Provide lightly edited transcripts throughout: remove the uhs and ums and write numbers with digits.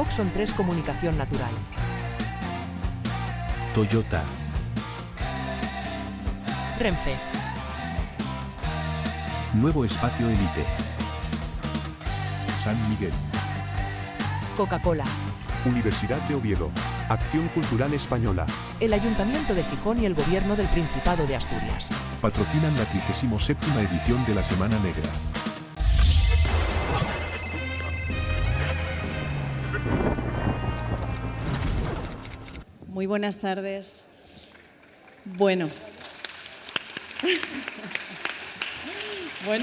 Oxon 3 Comunicación Natural. Toyota. Renfe. Nuevo Espacio Elite. San Miguel. Coca-Cola. Universidad de Oviedo. Acción Cultural Española. El Ayuntamiento de Gijón y el Gobierno del Principado de Asturias. Patrocinan la 37ª edición de la Semana Negra. Muy buenas tardes. Bueno,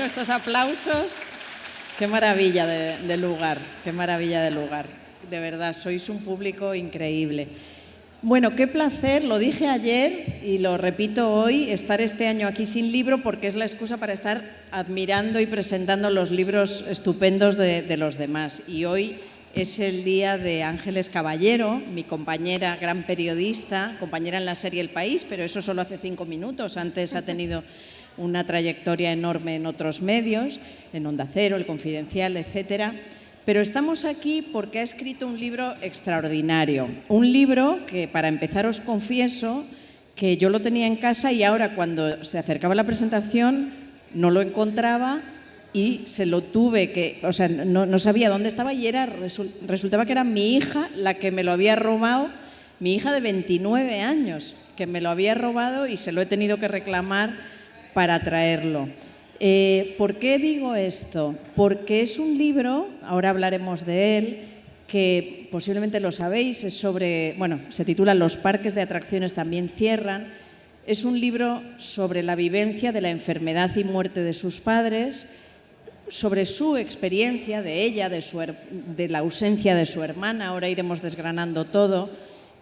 estos aplausos, qué maravilla de lugar, qué maravilla de lugar. De verdad, sois un público increíble. Bueno, qué placer, lo dije ayer y lo repito hoy, estar este año aquí sin libro porque es la excusa para estar admirando y presentando los libros estupendos de los demás. Y hoy es el día de Ángeles Caballero, mi compañera, gran periodista, compañera en la serie El País, pero eso solo hace 5 minutos. Antes ha tenido una trayectoria enorme en otros medios, en Onda Cero, El Confidencial, etcétera. Pero estamos aquí porque ha escrito un libro extraordinario. Un libro que, para empezar, os confieso que yo lo tenía en casa y ahora, cuando se acercaba la presentación, no lo encontraba y se lo tuve que... O sea, no sabía dónde estaba y resultaba que era mi hija la que me lo había robado, mi hija de 29 años, que me lo había robado y se lo he tenido que reclamar para traerlo. ¿Por qué digo esto? Porque es un libro, ahora hablaremos de él, que posiblemente lo sabéis, es sobre, bueno, se titula Los parques de atracciones también cierran. Es un libro sobre la vivencia de la enfermedad y muerte de sus padres, sobre su experiencia, de ella, de la ausencia de su hermana, ahora iremos desgranando todo.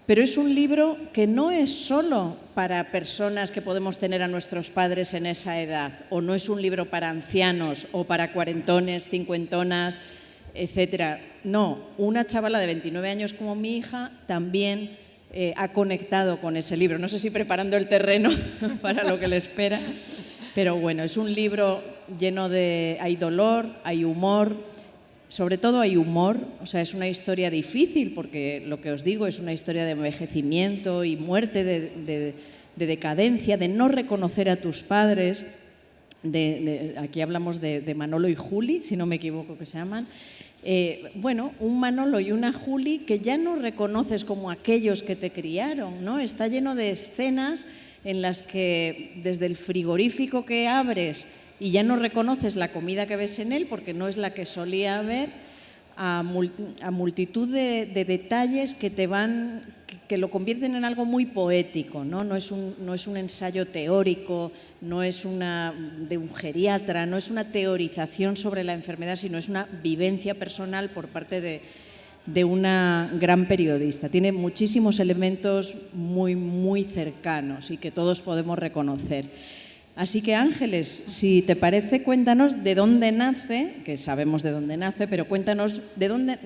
Pero es un libro que no es solo para personas que podemos tener a nuestros padres en esa edad, o no es un libro para ancianos o para cuarentones, cincuentonas, etcétera. No, una chavala de 29 años como mi hija también ha conectado con ese libro. No sé si preparando el terreno para lo que le espera, pero bueno, es un libro lleno de... hay dolor, hay humor. Sobre todo hay humor, o sea, es una historia difícil porque lo que os digo es una historia de envejecimiento y muerte, de decadencia, de no reconocer a tus padres. Aquí hablamos de Manolo y Juli, si no me equivoco que se llaman. Bueno, un Manolo y una Juli que ya no reconoces como aquellos que te criaron, ¿no? Está lleno de escenas en las que desde el frigorífico que abres y ya no reconoces la comida que ves en él porque no es la que solía haber, a multitud de detalles que que lo convierten en algo muy poético, ¿no? No es un ensayo teórico, no es de un geriatra, no es una teorización sobre la enfermedad, sino es una vivencia personal por parte de una gran periodista. Tiene muchísimos elementos muy, muy cercanos y que todos podemos reconocer. Así que, Ángeles, si te parece, cuéntanos de dónde nace, que sabemos de dónde nace, pero cuéntanos de dónde,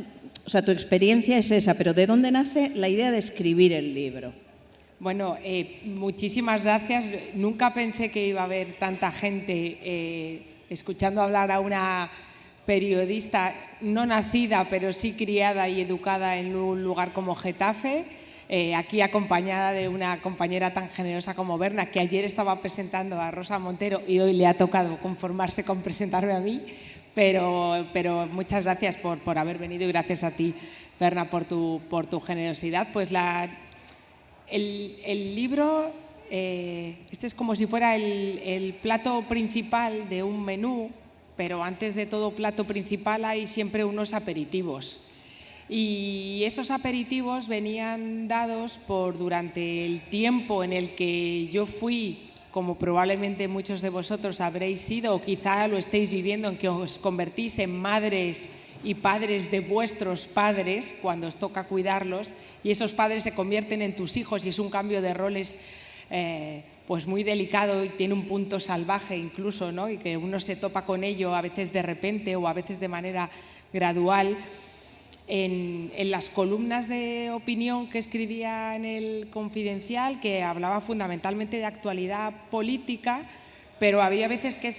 o sea, tu experiencia es esa, pero ¿de dónde nace la idea de escribir el libro? Bueno, muchísimas gracias. Nunca pensé que iba a haber tanta gente escuchando hablar a una periodista no nacida, pero sí criada y educada en un lugar como Getafe. Aquí acompañada de una compañera tan generosa como Berna, que ayer estaba presentando a Rosa Montero y hoy le ha tocado conformarse con presentarme a mí, pero muchas gracias por haber venido y gracias a ti, Berna, por tu generosidad. Pues el libro, este es como si fuera el plato principal de un menú, pero antes de todo plato principal hay siempre unos aperitivos. Y esos aperitivos venían dados durante el tiempo en el que yo fui, como probablemente muchos de vosotros habréis sido, o quizá lo estéis viviendo, en que os convertís en madres y padres de vuestros padres cuando os toca cuidarlos, y esos padres se convierten en tus hijos y es un cambio de roles pues muy delicado y tiene un punto salvaje incluso, ¿no? Y que uno se topa con ello a veces de repente o a veces de manera gradual. En las columnas de opinión que escribía en El Confidencial, que hablaba fundamentalmente de actualidad política, pero había veces que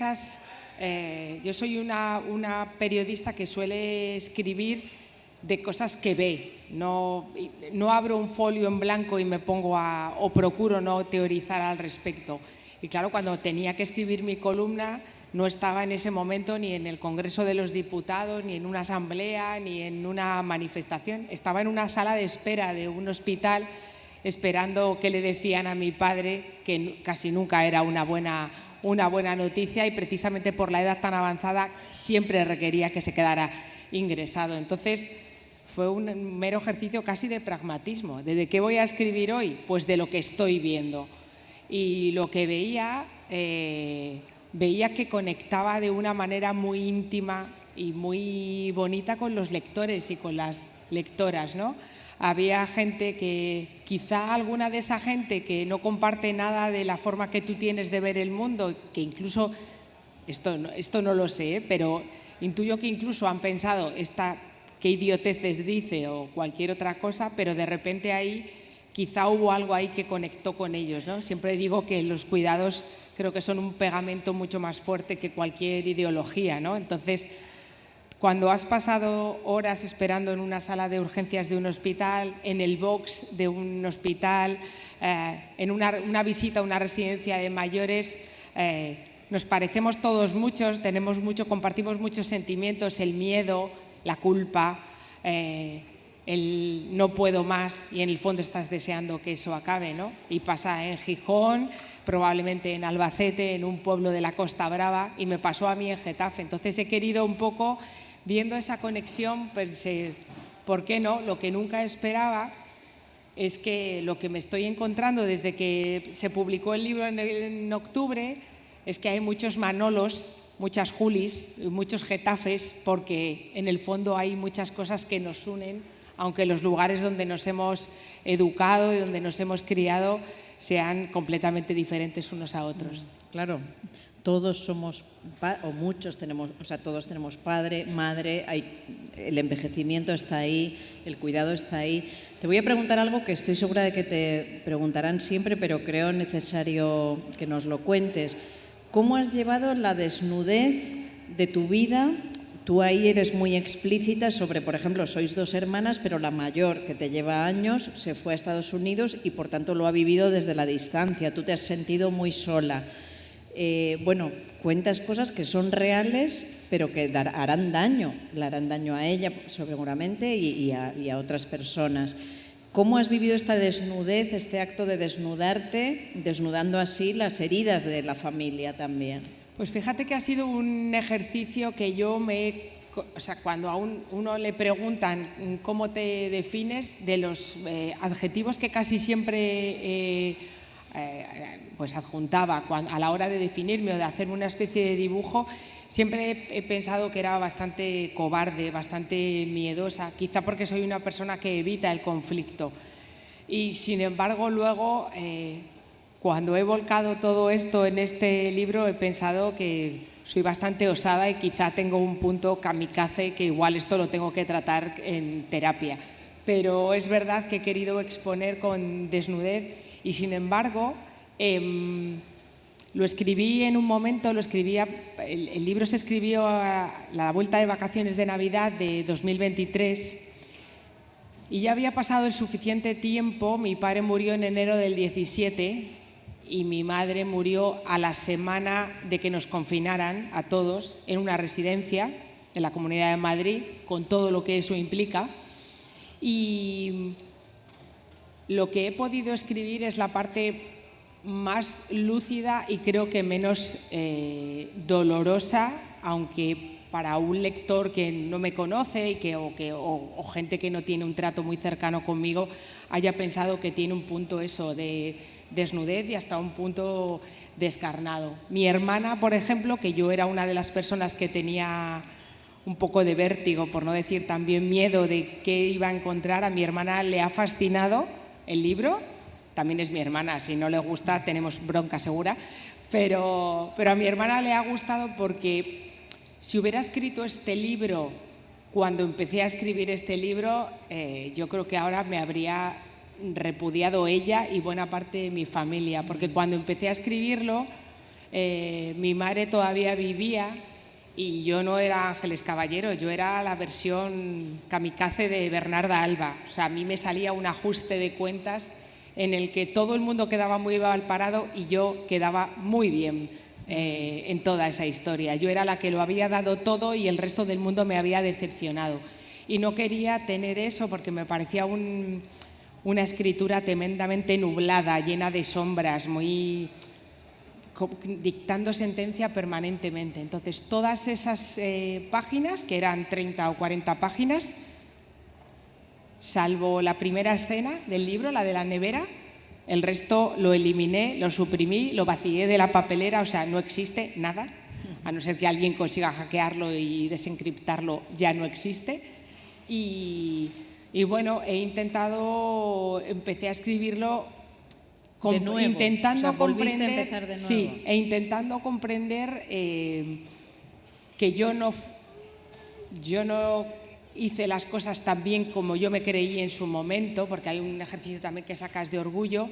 yo soy una periodista que suele escribir de cosas que ve. No abro un folio en blanco y me pongo o procuro no teorizar al respecto. Y claro, cuando tenía que escribir mi columna, no estaba en ese momento ni en el Congreso de los Diputados, ni en una asamblea, ni en una manifestación. Estaba en una sala de espera de un hospital esperando qué le decían a mi padre, que casi nunca era una buena noticia, y precisamente por la edad tan avanzada siempre requería que se quedara ingresado. Entonces fue un mero ejercicio casi de pragmatismo. ¿De qué voy a escribir hoy? Pues de lo que estoy viendo. Y lo que veía que conectaba de una manera muy íntima y muy bonita con los lectores y con las lectoras, ¿no? Había gente que, quizá alguna de esa gente que no comparte nada de la forma que tú tienes de ver el mundo, que incluso, esto no lo sé, pero intuyo que incluso han pensado qué idioteces dice o cualquier otra cosa, pero de repente ahí quizá hubo algo ahí que conectó con ellos, ¿no? Siempre digo que los cuidados creo que son un pegamento mucho más fuerte que cualquier ideología, ¿no? Entonces, cuando has pasado horas esperando en una sala de urgencias de un hospital, en el box de un hospital, en una visita a una residencia de mayores, nos parecemos todos muchos, compartimos muchos sentimientos, el miedo, la culpa, el no puedo más, y en el fondo estás deseando que eso acabe, ¿no? Y pasa en Gijón, probablemente en Albacete, en un pueblo de la Costa Brava, y me pasó a mí en Getafe. Entonces he querido un poco, viendo esa conexión, pensé, ¿por qué no? Lo que nunca esperaba es que lo que me estoy encontrando desde que se publicó el libro en octubre es que hay muchos Manolos, muchas Julis, muchos Getafes, porque en el fondo hay muchas cosas que nos unen, aunque los lugares donde nos hemos educado y donde nos hemos criado sean completamente diferentes unos a otros. Claro, todos somos, o muchos tenemos, o sea, todos tenemos padre, madre, el envejecimiento está ahí, el cuidado está ahí. Te voy a preguntar algo que estoy segura de que te preguntarán siempre, pero creo necesario que nos lo cuentes. ¿Cómo has llevado la desnudez de tu vida? Tú ahí eres muy explícita sobre, por ejemplo, sois dos hermanas, pero la mayor, que te lleva años, se fue a Estados Unidos y por tanto lo ha vivido desde la distancia. Tú te has sentido muy sola. Bueno, cuentas cosas que son reales, pero que harán daño. Le harán daño a ella seguramente y a otras personas. ¿Cómo has vivido esta desnudez, este acto de desnudarte, desnudando así las heridas de la familia también? Pues fíjate que ha sido un ejercicio que cuando a uno le preguntan cómo te defines, de los adjetivos que casi siempre pues adjuntaba a la hora de definirme o de hacer una especie de dibujo, siempre he pensado que era bastante cobarde, bastante miedosa, quizá porque soy una persona que evita el conflicto. Y sin embargo luego, cuando he volcado todo esto en este libro, he pensado que soy bastante osada y quizá tengo un punto kamikaze, que igual esto lo tengo que tratar en terapia. Pero es verdad que he querido exponer con desnudez y, sin embargo, lo escribí en un momento, el libro se escribió a la vuelta de vacaciones de Navidad de 2023 y ya había pasado el suficiente tiempo. Mi padre murió en enero del 17 y mi madre murió a la semana de que nos confinaran a todos en una residencia en la Comunidad de Madrid, con todo lo que eso implica. Y lo que he podido escribir es la parte más lúcida y creo que menos dolorosa, aunque para un lector que no me conoce o gente que no tiene un trato muy cercano conmigo haya pensado que tiene un punto eso de desnudez y hasta un punto descarnado. Mi hermana, por ejemplo, que yo era una de las personas que tenía un poco de vértigo, por no decir también miedo de qué iba a encontrar, a mi hermana le ha fascinado el libro. También es mi hermana, si no le gusta tenemos bronca segura, pero a mi hermana le ha gustado porque si hubiera escrito este libro cuando empecé a escribir este libro, yo creo que ahora me habría repudiado ella y buena parte de mi familia, porque cuando empecé a escribirlo mi madre todavía vivía Y yo no era Ángeles Caballero, yo era la versión kamikaze de Bernarda Alba. O sea, a mí me salía un ajuste de cuentas en el que todo el mundo quedaba muy mal parado y yo quedaba muy bien en toda esa historia. Yo era la que lo había dado todo y el resto del mundo me había decepcionado. Y no quería tener eso porque me parecía una escritura tremendamente nublada, llena de sombras, muy dictando sentencia permanentemente. Entonces, todas esas páginas, que eran 30 o 40 páginas, salvo la primera escena del libro, la de la nevera, el resto lo eliminé, lo suprimí, lo vacié de la papelera, o sea, no existe nada, a no ser que alguien consiga hackearlo y desencriptarlo, ya no existe. Y bueno, empecé a escribirlo de nuevo, intentando volviste comprender, a empezar de nuevo. Sí, intentando comprender que yo no hice las cosas tan bien como yo me creí en su momento, porque hay un ejercicio también que sacas de orgullo,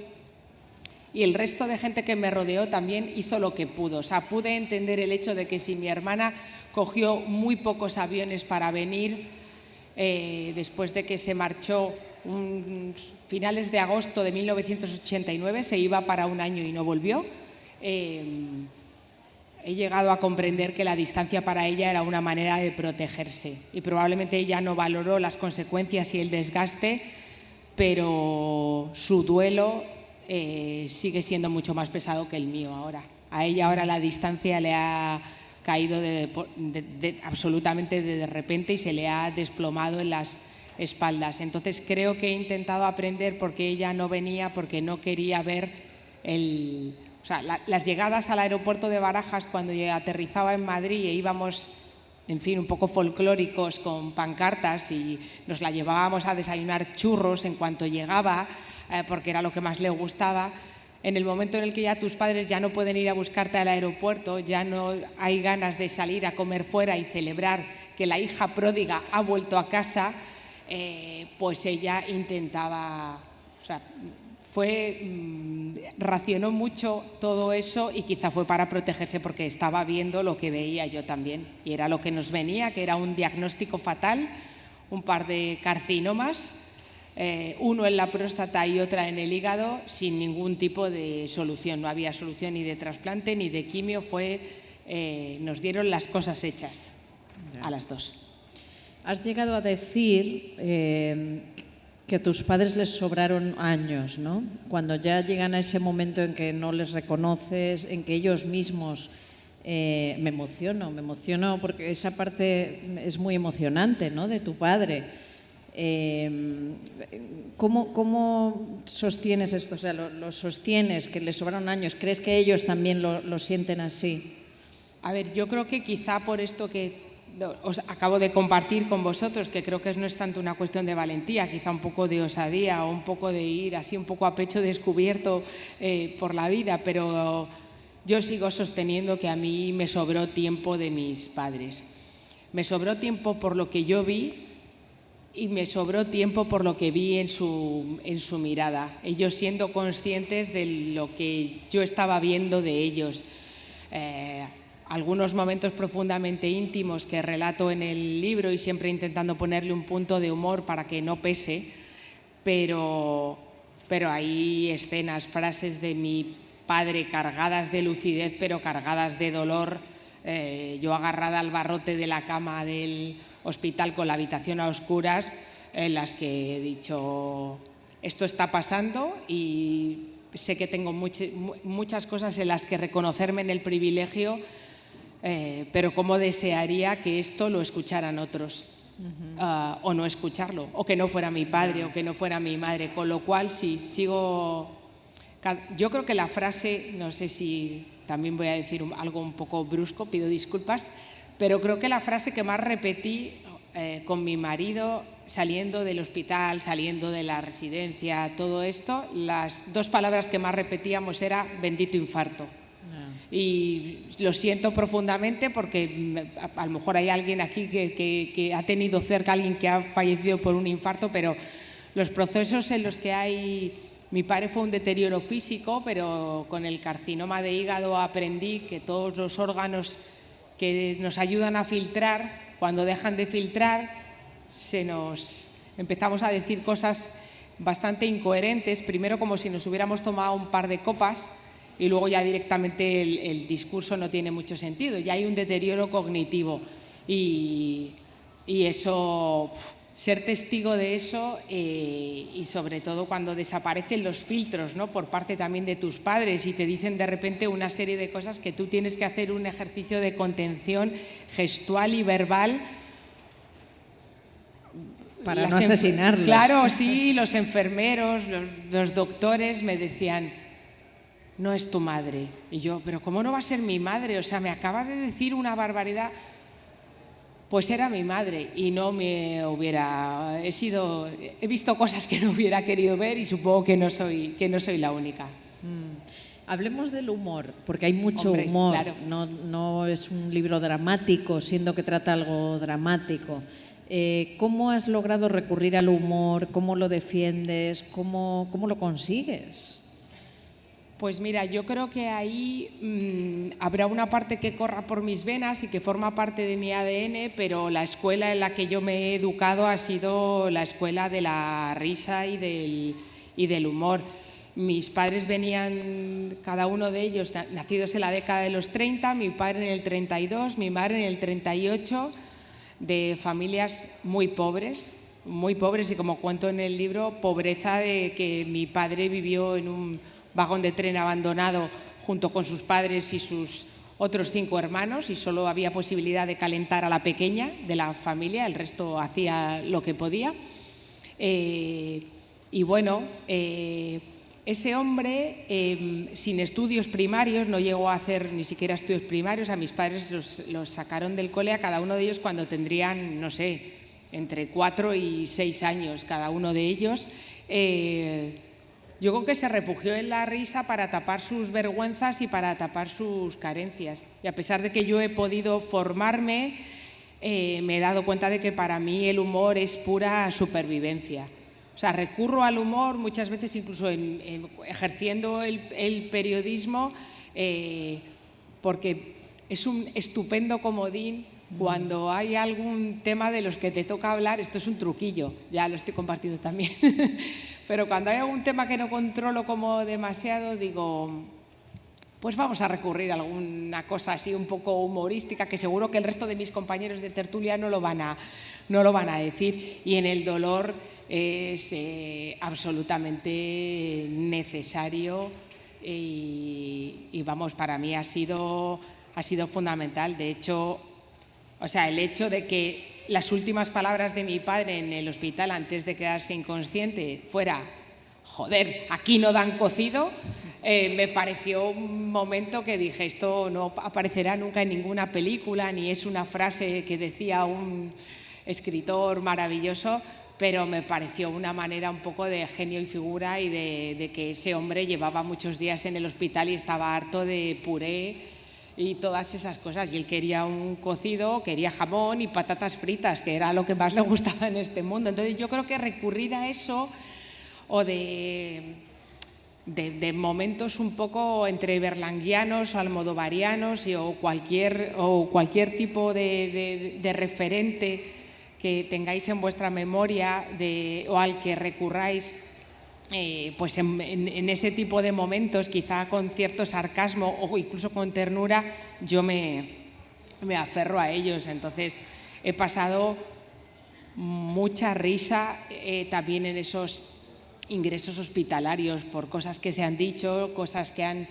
y el resto de gente que me rodeó también hizo lo que pudo. O sea, pude entender el hecho de que si mi hermana cogió muy pocos aviones para venir, después de que se marchó finales de agosto de 1989, se iba para un año y no volvió. He llegado a comprender que la distancia para ella era una manera de protegerse y probablemente ella no valoró las consecuencias y el desgaste, pero su duelo sigue siendo mucho más pesado que el mío ahora. A ella ahora la distancia le ha caído absolutamente de repente y se le ha desplomado en las espaldas. Entonces creo que he intentado aprender porque ella no venía, porque no quería ver las llegadas al aeropuerto de Barajas cuando aterrizaba en Madrid e íbamos, en fin, un poco folclóricos con pancartas y nos la llevábamos a desayunar churros en cuanto llegaba, porque era lo que más le gustaba. En el momento en el que ya tus padres ya no pueden ir a buscarte al aeropuerto, ya no hay ganas de salir a comer fuera y celebrar que la hija pródiga ha vuelto a casa, pues ella intentaba, racionó mucho todo eso y quizá fue para protegerse porque estaba viendo lo que veía yo también y era lo que nos venía, que era un diagnóstico fatal, un par de carcinomas, uno en la próstata y otra en el hígado, sin ningún tipo de solución. No había solución ni de trasplante ni de quimio, nos dieron las cosas hechas a las dos. Has llegado a decir que a tus padres les sobraron años, ¿no? Cuando ya llegan a ese momento en que no les reconoces, en que ellos mismos... me emociono porque esa parte es muy emocionante, ¿no?, de tu padre. ¿Cómo sostienes esto? O sea, ¿lo sostienes, que les sobraron años? ¿Crees que ellos también lo sienten así? A ver, yo creo que quizá por esto que os acabo de compartir con vosotros, que creo que no es tanto una cuestión de valentía, quizá un poco de osadía o un poco de ir así un poco a pecho descubierto por la vida, pero yo sigo sosteniendo que a mí me sobró tiempo de mis padres. Me sobró tiempo por lo que yo vi y me sobró tiempo por lo que vi en su mirada, ellos siendo conscientes de lo que yo estaba viendo de ellos. Algunos momentos profundamente íntimos que relato en el libro y siempre intentando ponerle un punto de humor para que no pese, pero hay escenas, frases de mi padre cargadas de lucidez pero cargadas de dolor, yo agarrada al barrote de la cama del hospital con la habitación a oscuras, en las que he dicho, esto está pasando y sé que tengo muchas cosas en las que reconocerme en el privilegio, pero cómo desearía que esto lo escucharan otros, o no escucharlo, o que no fuera mi padre o que no fuera mi madre, con lo cual sí, sigo... Yo creo que la frase, no sé si también voy a decir algo un poco brusco, pido disculpas, pero creo que la frase que más repetí con mi marido saliendo del hospital, saliendo de la residencia, todo esto, las dos palabras que más repetíamos era bendito infarto. Y lo siento profundamente porque a lo mejor hay alguien aquí que ha tenido cerca a alguien que ha fallecido por un infarto, pero los procesos en los que hay... Mi padre fue un deterioro físico, pero con el carcinoma de hígado aprendí que todos los órganos que nos ayudan a filtrar. Cuando dejan de filtrar, empezamos a decir cosas bastante incoherentes, primero como si nos hubiéramos tomado un par de copas y luego ya directamente el discurso no tiene mucho sentido, ya hay un deterioro cognitivo y eso, ser testigo de eso y sobre todo cuando desaparecen los filtros, ¿no?, por parte también de tus padres y te dicen de repente una serie de cosas que tú tienes que hacer un ejercicio de contención gestual y verbal para no asesinarlos. Claro, sí, los enfermeros, los doctores me decían, no es tu madre. Y yo, pero ¿cómo no va a ser mi madre? O sea, me acaba de decir una barbaridad. Pues era mi madre y no me hubiera... He visto cosas que no hubiera querido ver y supongo que no soy la única. Hablemos del humor, porque hay mucho Hombre, humor. claro. No es un libro dramático, siendo que trata algo dramático. ¿Cómo has logrado recurrir al humor? ¿Cómo lo defiendes? ¿Cómo lo consigues? Pues mira, yo creo que ahí habrá una parte que corra por mis venas y que forma parte de mi ADN, pero la escuela en la que yo me he educado ha sido la escuela de la risa y del humor. Mis padres venían, cada uno de ellos, nacidos en la década de los 30, mi padre en el 32, mi madre en el 38, de familias muy pobres y como cuento en el libro, pobreza de que mi padre vivió en un vagón de tren abandonado junto con sus padres y sus otros 5 hermanos y solo había posibilidad de calentar a la pequeña de la familia, el resto hacía lo que podía. Y bueno, ese hombre sin estudios primarios, no llegó a hacer ni siquiera estudios primarios, a mis padres los sacaron del cole a cada uno de ellos cuando tendrían, no sé, entre 4 y 6 años cada uno de ellos. Yo creo que se refugió en la risa para tapar sus vergüenzas y para tapar sus carencias. Y a pesar de que yo he podido formarme, me he dado cuenta de que para mí el humor es pura supervivencia. O sea, recurro al humor muchas veces incluso ejerciendo el periodismo porque es un estupendo comodín cuando hay algún tema de los que te toca hablar. Esto es un truquillo, ya lo estoy compartiendo también. Pero cuando hay algún tema que no controlo como demasiado, digo, pues vamos a recurrir a alguna cosa así un poco humorística, que seguro que el resto de mis compañeros de tertulia no lo van a decir. Y en el dolor es absolutamente necesario y vamos, para mí ha sido fundamental. De hecho, o sea, el hecho de que las últimas palabras de mi padre en el hospital antes de quedarse inconsciente fuera, joder, aquí no dan cocido, me pareció un momento que dije, esto no aparecerá nunca en ninguna película, ni es una frase que decía un escritor maravilloso, pero me pareció una manera un poco de genio y figura y de que ese hombre llevaba muchos días en el hospital y estaba harto de puré y todas esas cosas. Y él quería un cocido, quería jamón y patatas fritas, que era lo que más le gustaba en este mundo. Entonces yo creo que recurrir a eso o de momentos un poco entre berlanguianos o almodovarianos o cualquier tipo de referente que tengáis en vuestra memoria o al que recurráis, pues en ese tipo de momentos, quizá con cierto sarcasmo o incluso con ternura, yo me aferro a ellos. Entonces he pasado mucha risa también en esos ingresos hospitalarios por cosas que se han dicho, cosas que han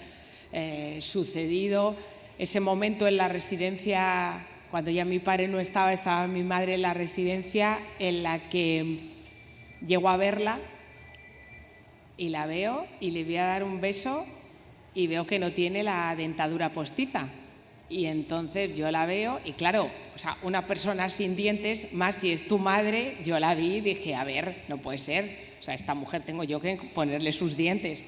sucedido. Ese momento en la residencia, cuando ya mi padre no estaba mi madre en la residencia, en la que llego a verla y la veo y le voy a dar un beso y veo que no tiene la dentadura postiza. Y entonces yo la veo y claro, o sea, una persona sin dientes, más si es tu madre, yo la vi y dije, a ver, no puede ser. O sea, esta mujer tengo yo que ponerle sus dientes.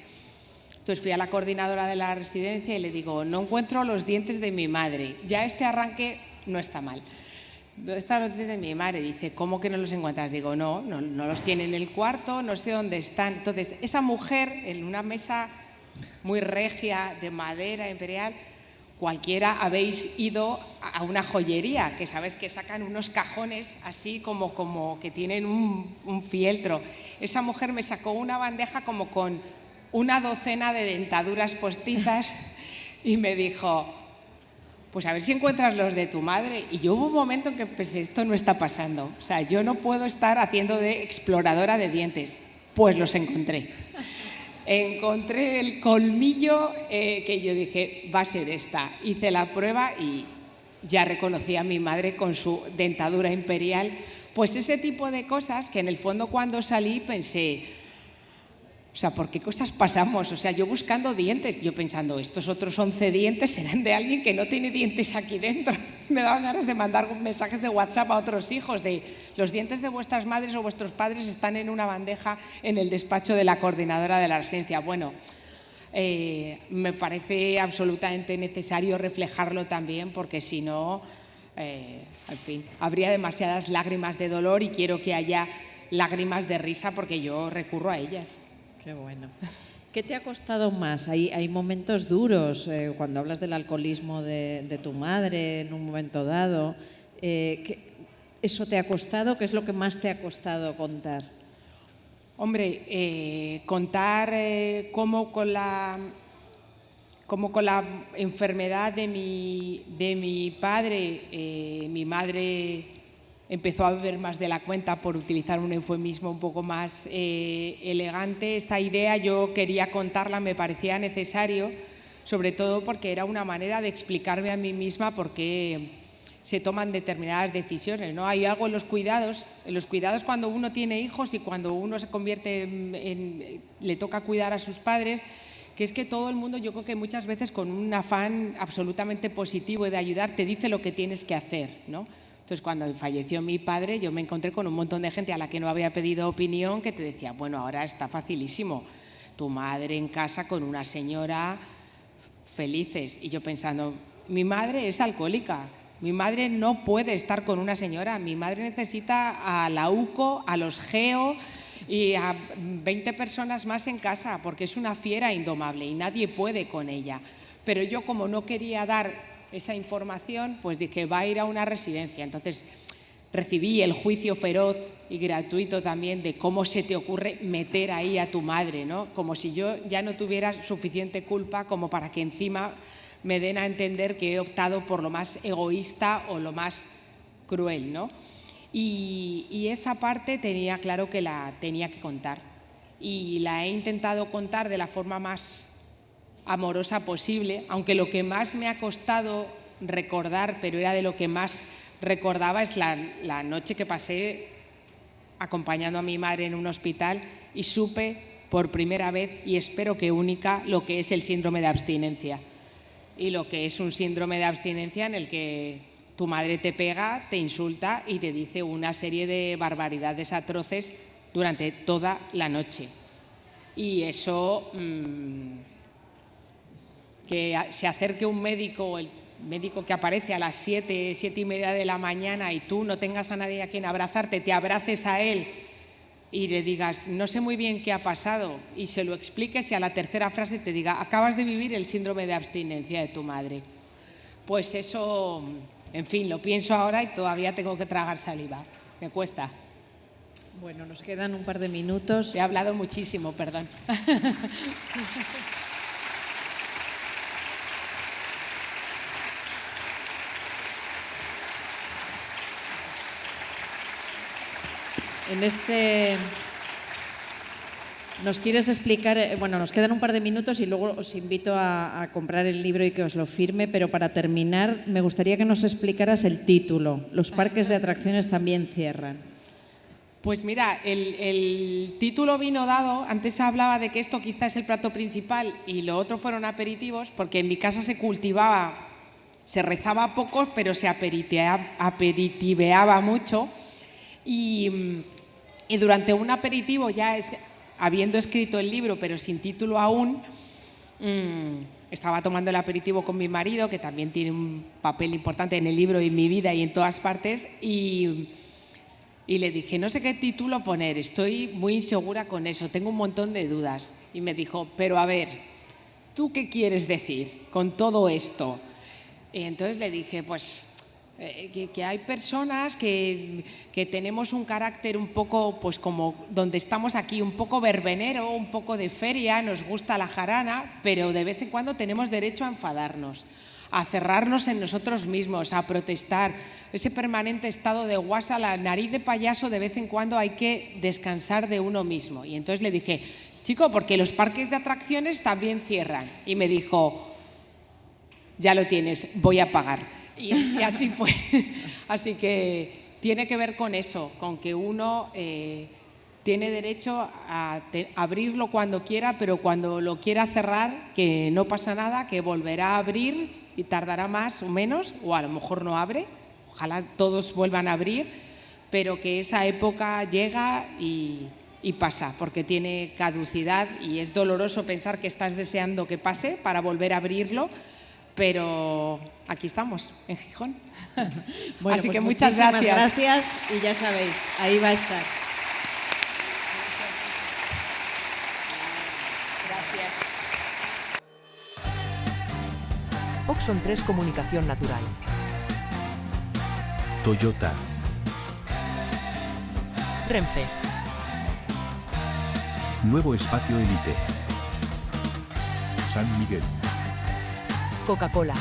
Entonces fui a la coordinadora de la residencia y le digo, no encuentro los dientes de mi madre. Ya este arranque no está mal. ¿Dónde están los dientes de mi madre? Dice, ¿cómo que no los encuentras? Digo, no los tiene en el cuarto, no sé dónde están. Entonces, esa mujer en una mesa muy regia, de madera imperial, cualquiera habéis ido a una joyería, que sabes que sacan unos cajones así como que tienen un fieltro. Esa mujer me sacó una bandeja como con una docena de dentaduras postizas y me dijo, pues a ver si encuentras los de tu madre. Y yo hubo un momento en que pensé, esto no está pasando. O sea, yo no puedo estar haciendo de exploradora de dientes. Pues los encontré. Encontré el colmillo que yo dije, va a ser esta. Hice la prueba y ya reconocí a mi madre con su dentadura imperial. Pues ese tipo de cosas que en el fondo cuando salí pensé, o sea, ¿por qué cosas pasamos? O sea, yo buscando dientes, yo pensando, estos otros 11 dientes serán de alguien que no tiene dientes aquí dentro. Me daban ganas de mandar mensajes de WhatsApp a otros hijos de los dientes de vuestras madres o vuestros padres están en una bandeja en el despacho de la coordinadora de la residencia. Bueno, me parece absolutamente necesario reflejarlo también porque si no, en fin, habría demasiadas lágrimas de dolor y quiero que haya lágrimas de risa porque yo recurro a ellas. Qué bueno. ¿Qué te ha costado más? Hay momentos duros, cuando hablas del alcoholismo de tu madre en un momento dado. ¿Eso te ha costado? ¿Qué es lo que más te ha costado contar? Hombre, contar cómo con la enfermedad de mi padre, mi madre empezó a beber más de la cuenta, por utilizar un eufemismo un poco más elegante. Esta idea yo quería contarla, me parecía necesario, sobre todo porque era una manera de explicarme a mí misma por qué se toman determinadas decisiones, ¿no? Hay algo en los cuidados cuando uno tiene hijos y cuando uno se convierte le toca cuidar a sus padres, que es que todo el mundo, yo creo que muchas veces con un afán absolutamente positivo y de ayudar, te dice lo que tienes que hacer, ¿no? Entonces, cuando falleció mi padre, yo me encontré con un montón de gente a la que no había pedido opinión que te decía, bueno, ahora está facilísimo, tu madre en casa con una señora, felices. Y yo pensando, mi madre es alcohólica, mi madre no puede estar con una señora, mi madre necesita a la UCO, a los GEO y a 20 personas más en casa, porque es una fiera indomable y nadie puede con ella. Pero yo, como no quería dar esa información, pues dije, va a ir a una residencia. Entonces recibí el juicio feroz y gratuito también de cómo se te ocurre meter ahí a tu madre, ¿no? Como si yo ya no tuviera suficiente culpa como para que encima me den a entender que he optado por lo más egoísta o lo más cruel, ¿no? Y esa parte tenía claro que la tenía que contar. Y la he intentado contar de la forma más amorosa posible, aunque lo que más me ha costado recordar, pero era de lo que más recordaba, es la noche que pasé acompañando a mi madre en un hospital y supe por primera vez, y espero que única, lo que es el síndrome de abstinencia. Y lo que es un síndrome de abstinencia en el que tu madre te pega, te insulta y te dice una serie de barbaridades atroces durante toda la noche. Y eso... que se acerque un médico, el médico que aparece a las 7:30 de la mañana y tú no tengas a nadie a quien abrazarte, te abraces a él y le digas, no sé muy bien qué ha pasado, y se lo expliques y a la tercera frase te diga, acabas de vivir el síndrome de abstinencia de tu madre. Pues eso, en fin, lo pienso ahora y todavía tengo que tragar saliva. Me cuesta. Bueno, nos quedan un par de minutos. He hablado muchísimo, perdón. ¿Nos quieres explicar? Bueno, nos quedan un par de minutos y luego os invito a comprar el libro y que os lo firme, pero para terminar me gustaría que nos explicaras el título. Los parques de atracciones también cierran. Pues mira, el título vino dado, antes hablaba de que esto quizá es el plato principal y lo otro fueron aperitivos, porque en mi casa se cultivaba, se rezaba poco, pero se aperitiveaba mucho. Y durante un aperitivo, habiendo escrito el libro, pero sin título aún, estaba tomando el aperitivo con mi marido, que también tiene un papel importante en el libro y en mi vida y en todas partes, y le dije, no sé qué título poner, estoy muy insegura con eso, tengo un montón de dudas. Y me dijo, pero a ver, ¿tú qué quieres decir con todo esto? Y entonces le dije, pues que hay personas que tenemos un carácter un poco, pues como donde estamos aquí, un poco verbenero, un poco de feria, nos gusta la jarana, pero de vez en cuando tenemos derecho a enfadarnos, a cerrarnos en nosotros mismos, a protestar. Ese permanente estado de guasa, la nariz de payaso, de vez en cuando hay que descansar de uno mismo. Y entonces le dije, chico, porque los parques de atracciones también cierran. Y me dijo, ya lo tienes, voy a pagar. Y así fue. Así que tiene que ver con eso, con que uno tiene derecho a abrirlo cuando quiera, pero cuando lo quiera cerrar, que no pasa nada, que volverá a abrir y tardará más o menos, o a lo mejor no abre, ojalá todos vuelvan a abrir, pero que esa época llega y pasa, porque tiene caducidad y es doloroso pensar que estás deseando que pase para volver a abrirlo, pero aquí estamos, en Gijón. Bueno, así pues que muchas gracias. Gracias y ya sabéis, ahí va a estar. Gracias. Oxon 3 Comunicación Natural. Toyota. Renfe. Nuevo Espacio Elite. San Miguel. Coca-Cola.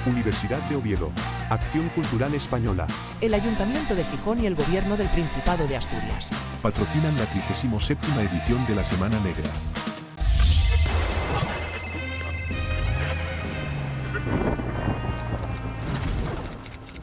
Universidad de Oviedo. Acción Cultural Española. El Ayuntamiento de Gijón y el Gobierno del Principado de Asturias. Patrocinan la 37ª edición de la Semana Negra.